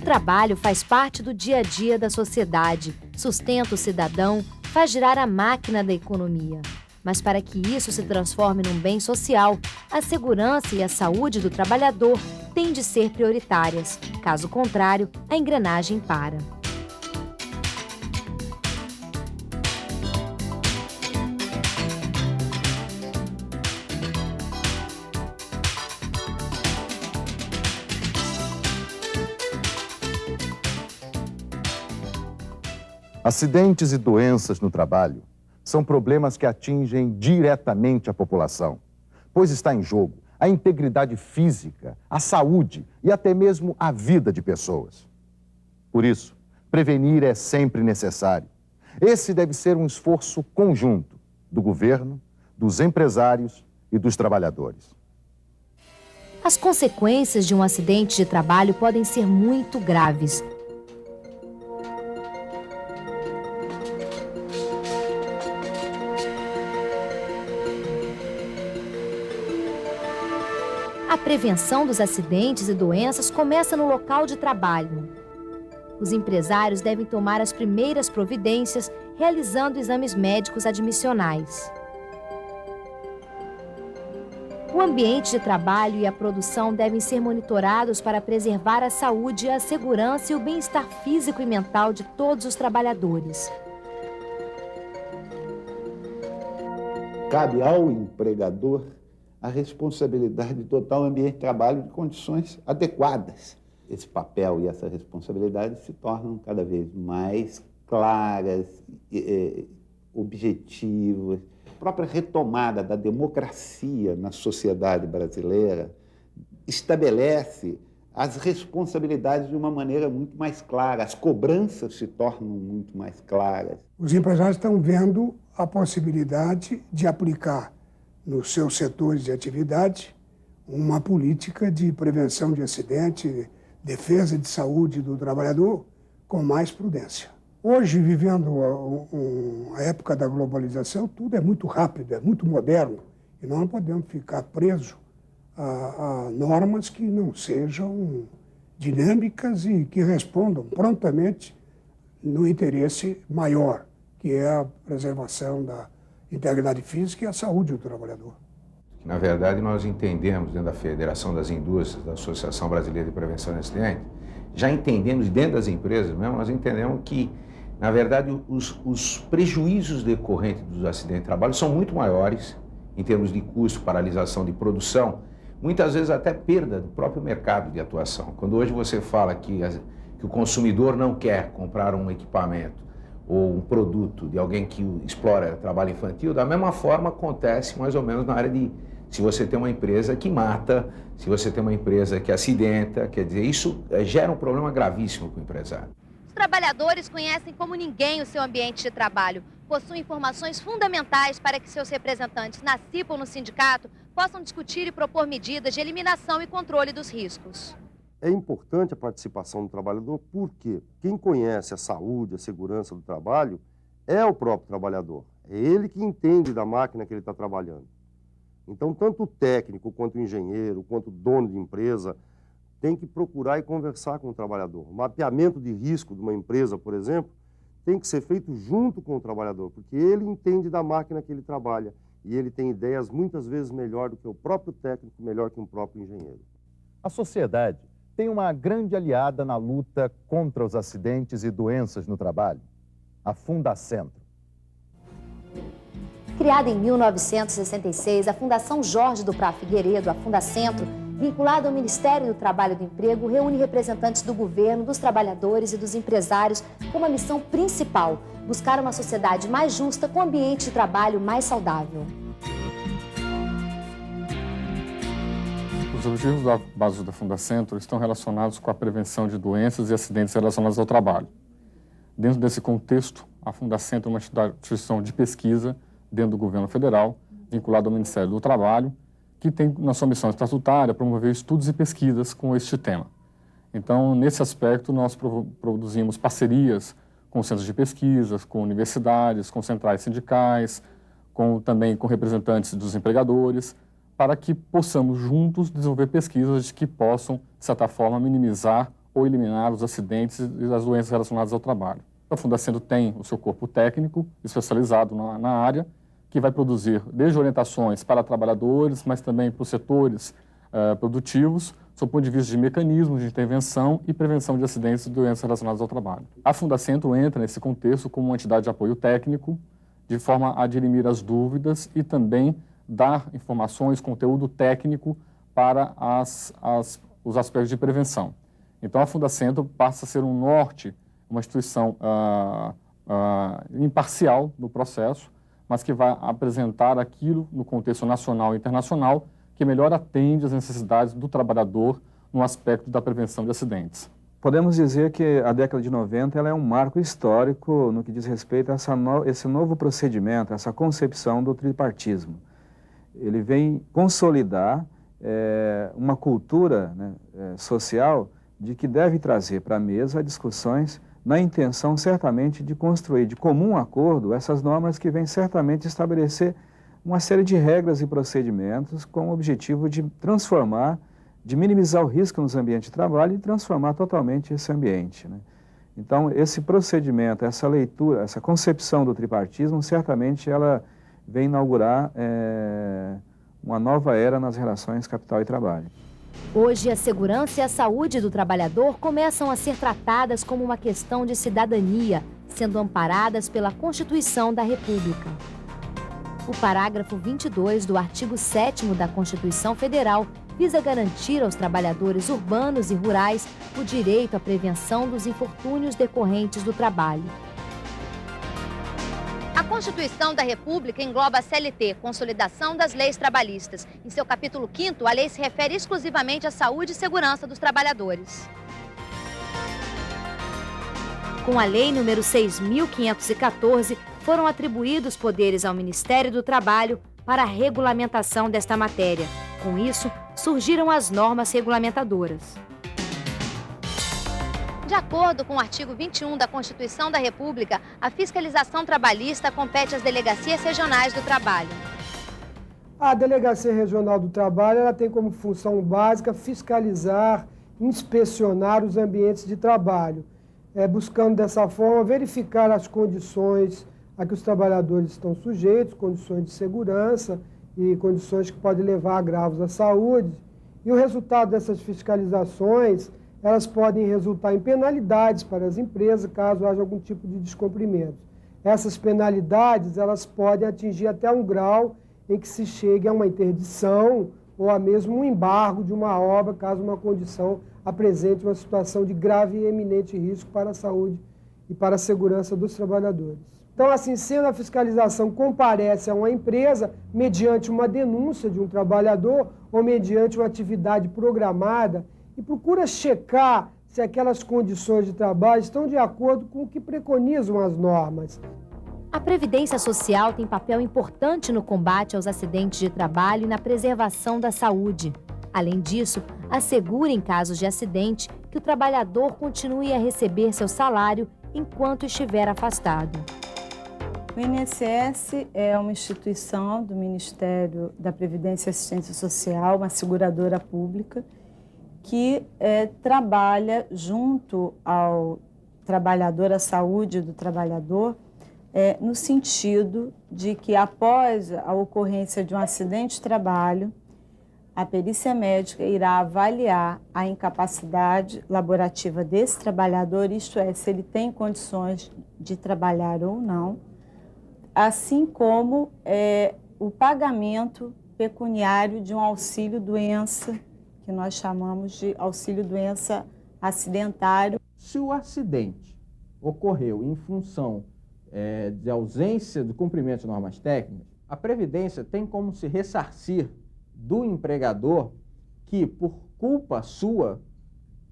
trabalho faz parte do dia a dia da sociedade, sustenta o cidadão, faz girar a máquina da economia. Mas para que isso se transforme num bem social, a segurança e a saúde do trabalhador têm de ser prioritárias. Caso contrário, a engrenagem para. Acidentes e doenças no trabalho são problemas que atingem diretamente a população, pois está em jogo a integridade física, a saúde e até mesmo a vida de pessoas. Por isso, prevenir é sempre necessário. Esse deve ser um esforço conjunto do governo, dos empresários e dos trabalhadores. As consequências de um acidente de trabalho podem ser muito graves. A prevenção dos acidentes e doenças começa no local de trabalho. Os empresários devem tomar as primeiras providências, realizando exames médicos admissionais. O ambiente de trabalho e a produção devem ser monitorados para preservar a saúde, a segurança e o bem-estar físico e mental de todos os trabalhadores. Cabe ao empregador a responsabilidade de dotar o ambiente de trabalho de condições adequadas. Esse papel e essa responsabilidade se tornam cada vez mais claras, objetivas. A própria retomada da democracia na sociedade brasileira estabelece as responsabilidades de uma maneira muito mais clara, as cobranças se tornam muito mais claras. Os empresários estão vendo a possibilidade de aplicar nos seus setores de atividade uma política de prevenção de acidente, defesa de saúde do trabalhador com mais prudência. Hoje, vivendo a época da globalização, tudo é muito rápido, é muito moderno, e nós não podemos ficar presos a normas que não sejam dinâmicas e que respondam prontamente no interesse maior, que é a preservação da integridade física e a saúde do trabalhador. Na verdade, nós entendemos, dentro da Federação das Indústrias, da Associação Brasileira de Prevenção de Acidentes, já entendemos, dentro das empresas mesmo, nós entendemos que, na verdade, os prejuízos decorrentes dos acidentes de trabalho são muito maiores, em termos de custo, paralisação de produção, muitas vezes até perda do próprio mercado de atuação. Quando hoje você fala que o consumidor não quer comprar um equipamento ou um produto de alguém que explora trabalho infantil, da mesma forma acontece mais ou menos na área de, se você tem uma empresa que mata, se você tem uma empresa que acidenta, quer dizer, isso gera um problema gravíssimo para o empresário. Os trabalhadores conhecem como ninguém o seu ambiente de trabalho, possuem informações fundamentais para que seus representantes na CIPA ou no sindicato possam discutir e propor medidas de eliminação e controle dos riscos. É importante a participação do trabalhador porque quem conhece a saúde, a segurança do trabalho é o próprio trabalhador. É ele que entende da máquina que ele está trabalhando. Então, tanto o técnico, quanto o engenheiro, quanto o dono de empresa, tem que procurar e conversar com o trabalhador. O mapeamento de risco de uma empresa, por exemplo, tem que ser feito junto com o trabalhador, porque ele entende da máquina que ele trabalha e ele tem ideias muitas vezes melhor do que o próprio técnico, melhor que um próprio engenheiro. A sociedade tem uma grande aliada na luta contra os acidentes e doenças no trabalho, a Fundacentro. Criada em 1966, a Fundação Jorge do Prá Figueiredo, a Fundacentro, vinculada ao Ministério do Trabalho e do Emprego, reúne representantes do governo, dos trabalhadores e dos empresários com uma missão principal: buscar uma sociedade mais justa com um ambiente de trabalho mais saudável. Os objetivos básicos da Fundacentro estão relacionados com a prevenção de doenças e acidentes relacionados ao trabalho. Dentro desse contexto, a Fundacentro é uma instituição de pesquisa dentro do governo federal, vinculada ao Ministério do Trabalho, que tem na sua missão estatutária promover estudos e pesquisas com este tema. Então, nesse aspecto, nós produzimos parcerias com centros de pesquisas, com universidades, com centrais sindicais, também com representantes dos empregadores, para que possamos juntos desenvolver pesquisas que possam, de certa forma, minimizar ou eliminar os acidentes e as doenças relacionadas ao trabalho. A Fundacentro tem o seu corpo técnico especializado na área, que vai produzir desde orientações para trabalhadores, mas também para os setores produtivos, sob o ponto de vista de mecanismos de intervenção e prevenção de acidentes e doenças relacionadas ao trabalho. A Fundacentro entra nesse contexto como uma entidade de apoio técnico, de forma a dirimir as dúvidas e também dar informações, conteúdo técnico para os aspectos de prevenção. Então, a Fundacentro passa a ser um norte, uma instituição imparcial no processo, mas que vai apresentar aquilo no contexto nacional e internacional que melhor atende às necessidades do trabalhador no aspecto da prevenção de acidentes. Podemos dizer que a década de 90 ela é um marco histórico no que diz respeito a esse novo procedimento, essa concepção do tripartismo. Ele vem consolidar uma cultura, né, social de que deve trazer para a mesa discussões na intenção certamente de construir de comum acordo essas normas que vêm certamente estabelecer uma série de regras e procedimentos com o objetivo de transformar, de minimizar o risco nos ambientes de trabalho e transformar totalmente esse ambiente, né? Então, esse procedimento, essa leitura, essa concepção do tripartismo, certamente ela vem inaugurar uma nova era nas relações capital e trabalho. Hoje, a segurança e a saúde do trabalhador começam a ser tratadas como uma questão de cidadania, sendo amparadas pela Constituição da República. O parágrafo 22 do artigo 7º da Constituição Federal visa garantir aos trabalhadores urbanos e rurais o direito à prevenção dos infortúnios decorrentes do trabalho. A Constituição da República engloba a CLT, Consolidação das Leis Trabalhistas. Em seu capítulo 5º, a lei se refere exclusivamente à saúde e segurança dos trabalhadores. Com a Lei nº 6.514, foram atribuídos poderes ao Ministério do Trabalho para a regulamentação desta matéria. Com isso, surgiram as normas regulamentadoras. De acordo com o artigo 21 da Constituição da República, a fiscalização trabalhista compete às delegacias regionais do trabalho. A Delegacia Regional do Trabalho ela tem como função básica fiscalizar, inspecionar os ambientes de trabalho, buscando dessa forma verificar as condições a que os trabalhadores estão sujeitos, condições de segurança e condições que podem levar a agravos à saúde. E o resultado dessas fiscalizações, elas podem resultar em penalidades para as empresas, caso haja algum tipo de descumprimento. Essas penalidades, elas podem atingir até um grau em que se chegue a uma interdição ou a mesmo um embargo de uma obra, caso uma condição apresente uma situação de grave e eminente risco para a saúde e para a segurança dos trabalhadores. Então, assim sendo, a fiscalização comparece a uma empresa mediante uma denúncia de um trabalhador ou mediante uma atividade programada e procura checar se aquelas condições de trabalho estão de acordo com o que preconizam as normas. A Previdência Social tem papel importante no combate aos acidentes de trabalho e na preservação da saúde. Além disso, assegura em casos de acidente que o trabalhador continue a receber seu salário enquanto estiver afastado. O INSS é uma instituição do Ministério da Previdência e Assistência Social, uma seguradora pública, que trabalha junto ao trabalhador, à saúde do trabalhador, no sentido de que após a ocorrência de um acidente de trabalho, a perícia médica irá avaliar a incapacidade laborativa desse trabalhador, isto é, se ele tem condições de trabalhar ou não, assim como o pagamento pecuniário de um auxílio-doença, que nós chamamos de auxílio-doença acidentário. Se o acidente ocorreu em função de ausência do cumprimento de normas técnicas, a Previdência tem como se ressarcir do empregador que, por culpa sua,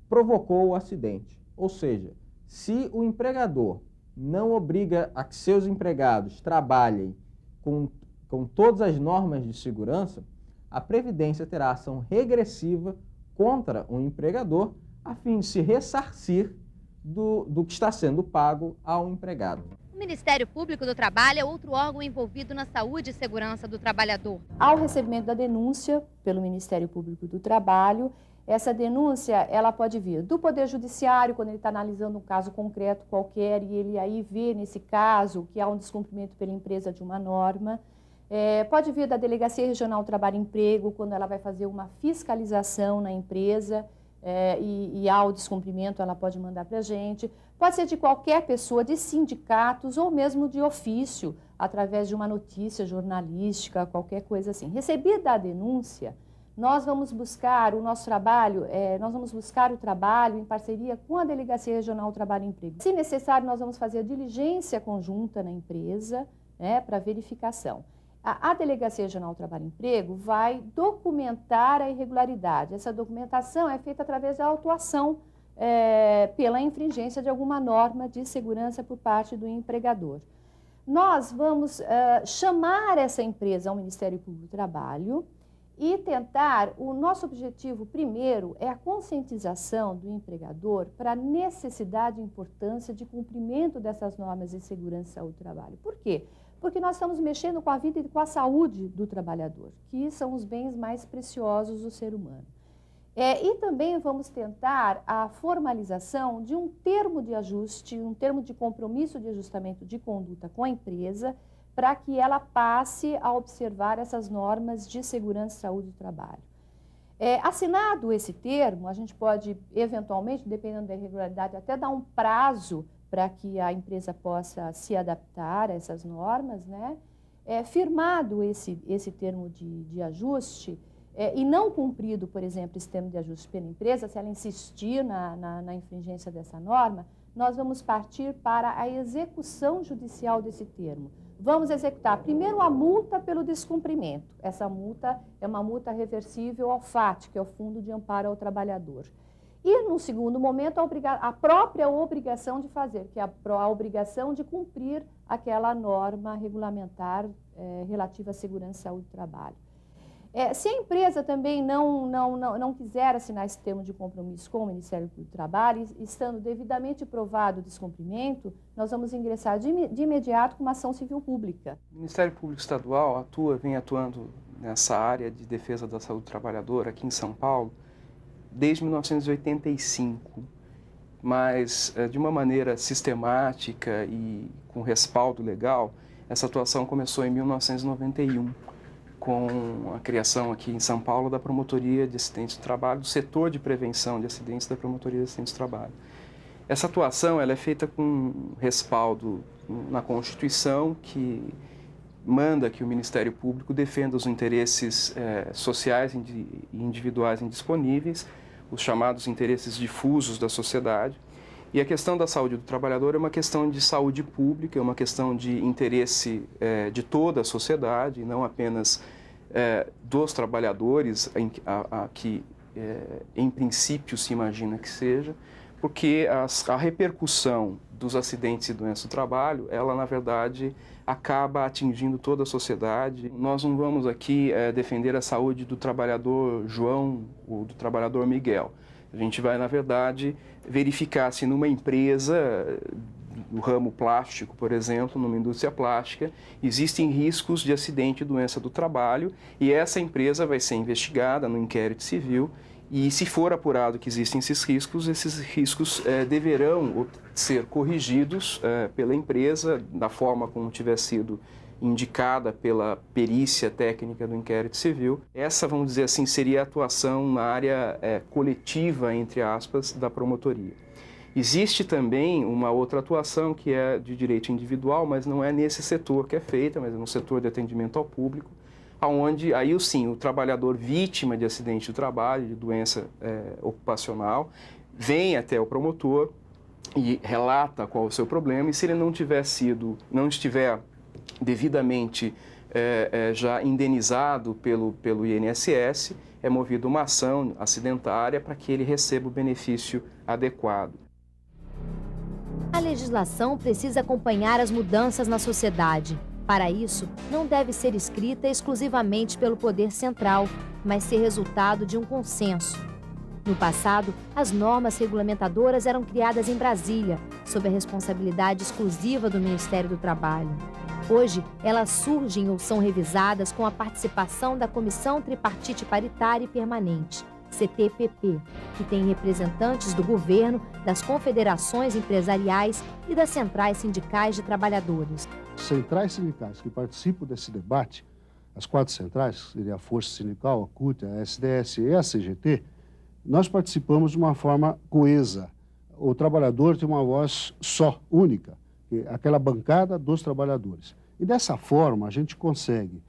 provocou o acidente. Ou seja, se o empregador não obriga a que seus empregados trabalhem com todas as normas de segurança, a Previdência terá ação regressiva contra o empregador a fim de se ressarcir do que está sendo pago ao empregado. O Ministério Público do Trabalho é outro órgão envolvido na saúde e segurança do trabalhador. Ao recebimento da denúncia pelo Ministério Público do Trabalho, Essa denúncia, ela pode vir do Poder Judiciário, quando ele está analisando um caso concreto qualquer, e ele aí vê, nesse caso, que há um descumprimento pela empresa de uma norma. Pode vir da Delegacia Regional do Trabalho e Emprego, quando ela vai fazer uma fiscalização na empresa, e há o descumprimento, ela pode mandar para a gente. Pode ser de qualquer pessoa, de sindicatos ou mesmo de ofício, através de uma notícia jornalística, qualquer coisa assim. Recebida a denúncia, nós vamos buscar o nosso trabalho, nós vamos buscar o trabalho em parceria com a Delegacia Regional do Trabalho e Emprego. Se necessário, nós vamos fazer a diligência conjunta na empresa, para verificação. A Delegacia Regional do Trabalho e Emprego vai documentar a irregularidade. Essa documentação é feita através da autuação pela infringência de alguma norma de segurança por parte do empregador. Nós vamos chamar essa empresa ao Ministério Público do Trabalho e tentar, o nosso objetivo primeiro é a conscientização do empregador para a necessidade e importância de cumprimento dessas normas de segurança e saúde do trabalho. Por quê? Porque nós estamos mexendo com a vida e com a saúde do trabalhador, que são os bens mais preciosos do ser humano. E também vamos tentar a formalização de um termo de ajuste, um termo de compromisso de ajustamento de conduta com a empresa, para que ela passe a observar essas normas de segurança e saúde do trabalho. Assinado esse termo, a gente pode, eventualmente, dependendo da irregularidade, até dar um prazo para que a empresa possa se adaptar a essas normas, né? Firmado esse termo de ajuste, e não cumprido, por exemplo, esse termo de ajuste pela empresa, se ela insistir na infringência dessa norma, nós vamos partir para a execução judicial desse termo. Vamos executar primeiro a multa pelo descumprimento. Essa multa é uma multa reversível ao FAT, que é o Fundo de Amparo ao Trabalhador. E, no segundo momento, a própria obrigação de fazer, que é a obrigação de cumprir aquela norma regulamentar relativa à segurança e saúde do trabalho. Se a empresa também não quiser assinar esse termo de compromisso com o Ministério Público do Trabalho, estando devidamente provado o descumprimento, nós vamos ingressar de imediato com uma ação civil pública. O Ministério Público Estadual vem atuando nessa área de defesa da saúde do trabalhador aqui em São Paulo desde 1985, mas de uma maneira sistemática e com respaldo legal. Essa atuação começou em 1991. Com a criação aqui em São Paulo da Promotoria de Acidentes do Trabalho, do setor de prevenção de acidentes da Promotoria de Acidentes do Trabalho. Essa atuação ela é feita com respaldo na Constituição, que manda que o Ministério Público defenda os interesses sociais e individuais indisponíveis, os chamados interesses difusos da sociedade. E a questão da saúde do trabalhador é uma questão de saúde pública, é uma questão de interesse de toda a sociedade, não apenas dos trabalhadores, que em princípio se imagina que seja, porque a repercussão dos acidentes e doenças do trabalho, ela na verdade acaba atingindo toda a sociedade. Nós não vamos aqui defender a saúde do trabalhador João ou do trabalhador Miguel. A gente vai, na verdade, verificar se numa empresa, no ramo plástico, por exemplo, numa indústria plástica, existem riscos de acidente e doença do trabalho, e essa empresa vai ser investigada no inquérito civil, e se for apurado que existem esses riscos deverão ser corrigidos pela empresa da forma como tiver sido indicada pela perícia técnica do inquérito civil. Essa, vamos dizer assim, seria a atuação na área coletiva, entre aspas, da promotoria. Existe também uma outra atuação que é de direito individual, mas não é nesse setor que é feita, mas é no setor de atendimento ao público, onde aí sim o trabalhador vítima de acidente do trabalho, de doença ocupacional, vem até o promotor e relata qual é o seu problema, e se ele não estiver devidamente já indenizado pelo INSS, é movida uma ação acidentária para que ele receba o benefício adequado. A legislação precisa acompanhar as mudanças na sociedade. Para isso, não deve ser escrita exclusivamente pelo poder central, mas ser resultado de um consenso. No passado, as normas regulamentadoras eram criadas em Brasília, sob a responsabilidade exclusiva do Ministério do Trabalho. Hoje, elas surgem ou são revisadas com a participação da Comissão Tripartite Paritária e Permanente, CTPP, que tem representantes do governo, das confederações empresariais e das centrais sindicais de trabalhadores. Centrais sindicais que participam desse debate, as 4 centrais, seria a Força Sindical, a CUT, a SDS e a CGT, nós participamos de uma forma coesa. O trabalhador tem uma voz só, única, aquela bancada dos trabalhadores. E dessa forma a gente consegue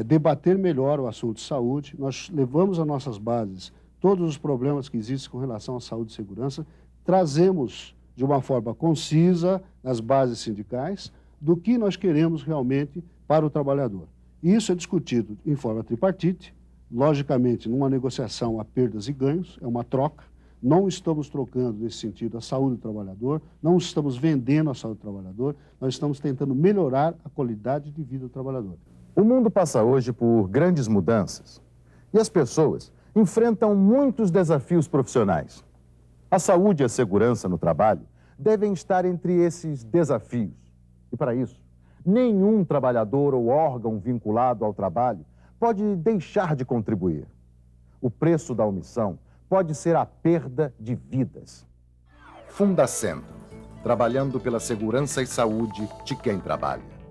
debater melhor o assunto de saúde, nós levamos às nossas bases todos os problemas que existem com relação à saúde e segurança, trazemos de uma forma concisa nas bases sindicais do que nós queremos realmente para o trabalhador. Isso é discutido em forma tripartite, logicamente numa negociação há perdas e ganhos, é uma troca. Não estamos trocando, nesse sentido, a saúde do trabalhador, não estamos vendendo a saúde do trabalhador, nós estamos tentando melhorar a qualidade de vida do trabalhador. O mundo passa hoje por grandes mudanças e as pessoas enfrentam muitos desafios profissionais. A saúde e a segurança no trabalho devem estar entre esses desafios. E para isso, nenhum trabalhador ou órgão vinculado ao trabalho pode deixar de contribuir. O preço da omissão pode ser a perda de vidas. Fundacentro, trabalhando pela segurança e saúde de quem trabalha.